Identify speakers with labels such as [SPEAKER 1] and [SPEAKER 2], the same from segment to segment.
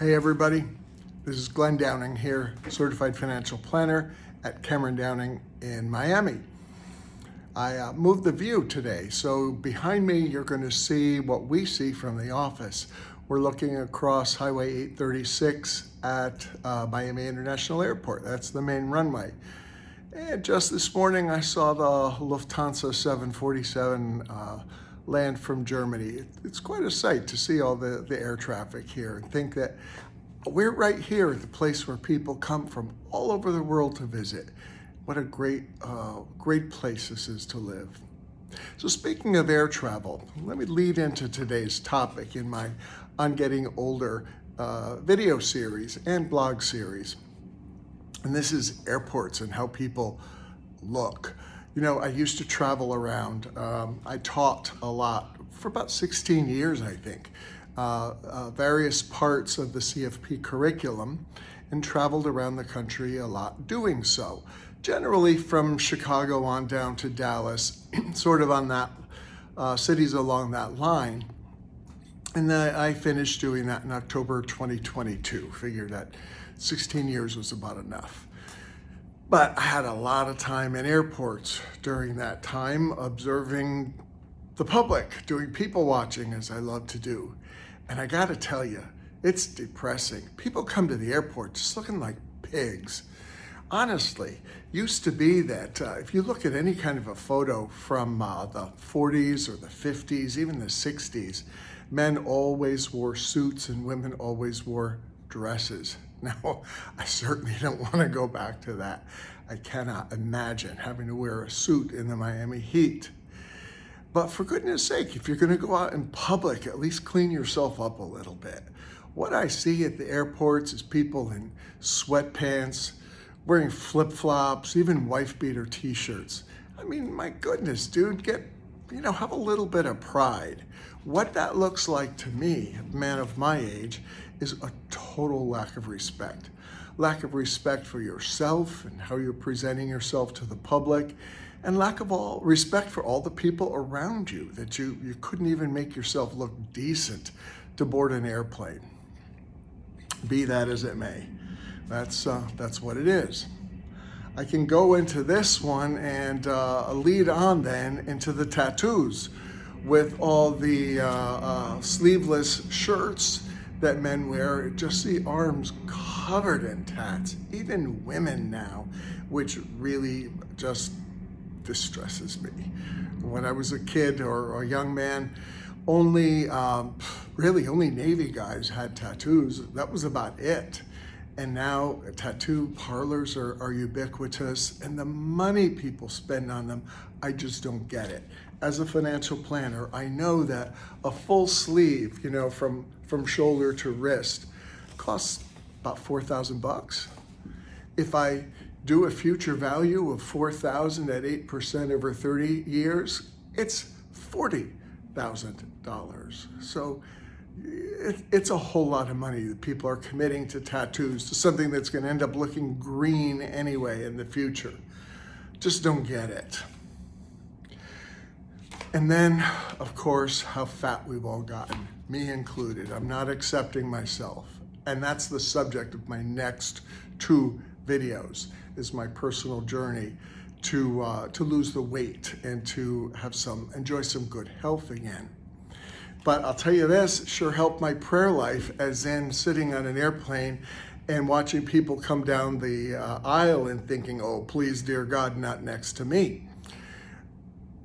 [SPEAKER 1] Hey everybody, this is Glenn Downing here, Certified Financial Planner at Cameron Downing in Miami. I moved the view today, so behind me you're going to see what we see from the office. We're looking across Highway 836 at Miami International Airport. That's the main runway. And just this morning I saw the Lufthansa 747 land from Germany. It's quite a sight to see all the air traffic here and think that we're right here at the place where people come from all over the world to visit. What a great place this is to live. So speaking of air travel, let me lead into today's topic in my On Getting Older video series and blog series. And this is airports and how people look. You know, I used to travel around. I taught a lot for about 16 years, I think, various parts of the CFP curriculum, and traveled around the country a lot doing so. Generally from Chicago on down to Dallas, sort of on that, cities along that line. And I finished doing that in October 2022. Figured that 16 years was about enough. But I had a lot of time in airports during that time, observing the public, doing people watching as I love to do. And I gotta tell you, it's depressing. People come to the airport just looking like pigs. Honestly, used to be that if you look at any kind of a photo from the 40s or the 50s, even the 60s, men always wore suits and women always wore dresses. Now, I certainly don't want to go back to that. I cannot imagine having to wear a suit in the Miami heat. But for goodness sake, if you're going to go out in public, at least clean yourself up a little bit. What I see at the airports is people in sweatpants, wearing flip-flops, even wife-beater t-shirts. I mean, my goodness, dude, have a little bit of pride. What that looks like to me, a man of my age, is a total lack of respect. Lack of respect for yourself and how you're presenting yourself to the public, and lack of all respect for all the people around you, that you couldn't even make yourself look decent to board an airplane. Be that as it may. That's what it is. I can go into this one and lead on then into the tattoos with all the sleeveless shirts that men wear. Just the arms covered in tats, even women now, which really just distresses me. When I was a kid or a young man, only Navy guys had tattoos. That was about it. And now tattoo parlors are ubiquitous, and the money people spend on them, I just don't get it. As a financial planner, I know that a full sleeve, from shoulder to wrist, costs about $4,000. If I do a future value of $4,000 at 8% over 30 years, it's $40,000. So it's a whole lot of money that people are committing to tattoos, to something that's going to end up looking green anyway in the future. Just don't get it. And then, of course, how fat we've all gotten, me included. I'm not accepting myself. And that's the subject of my next two videos, is my personal journey to lose the weight and to enjoy some good health again. But I'll tell you this, it sure helped my prayer life, as in sitting on an airplane and watching people come down the aisle and thinking, oh, please, dear God, not next to me.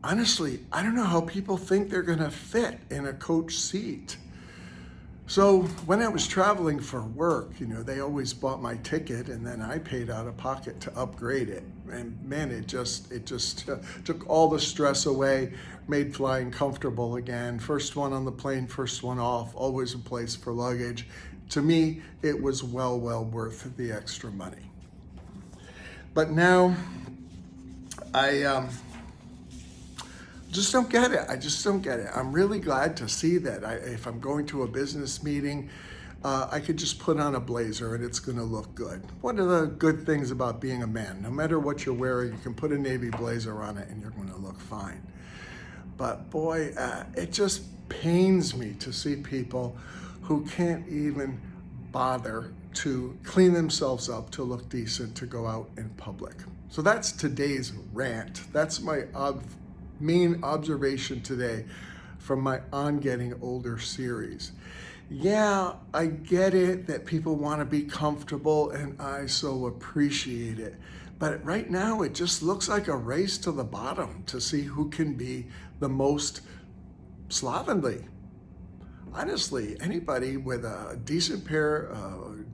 [SPEAKER 1] Honestly, I don't know how people think they're gonna fit in a coach seat. So when I was traveling for work, they always bought my ticket and then I paid out of pocket to upgrade it. And man, it just took all the stress away, made flying comfortable again. First one on the plane, first one off, always a place for luggage. To me, it was well worth the extra money. But now, I just don't get it. I just don't get it. I'm really glad to see that if I'm going to a business meeting, I could just put on a blazer and it's gonna look good. One of the good things about being a man, no matter what you're wearing, you can put a navy blazer on it and you're gonna look fine. But boy, it just pains me to see people who can't even bother to clean themselves up to look decent to go out in public. So that's today's rant. That's my main observation today from my On Getting Older series. Yeah, I get it that people want to be comfortable, and I so appreciate it. But right now, it just looks like a race to the bottom to see who can be the most slovenly. Honestly, anybody with a decent pair of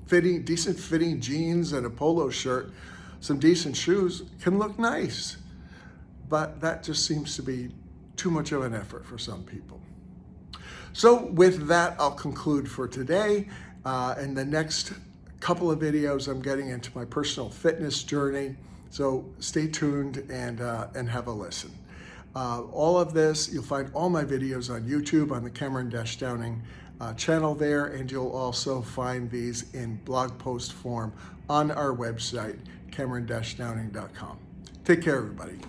[SPEAKER 1] decent fitting jeans and a polo shirt, some decent shoes can look nice. But that just seems to be too much of an effort for some people. So with that, I'll conclude for today. In the next couple of videos, I'm getting into my personal fitness journey. So stay tuned and have a listen. All of this, you'll find all my videos on YouTube on the Cameron-Downing channel there, and you'll also find these in blog post form on our website, cameron-downing.com. Take care, everybody.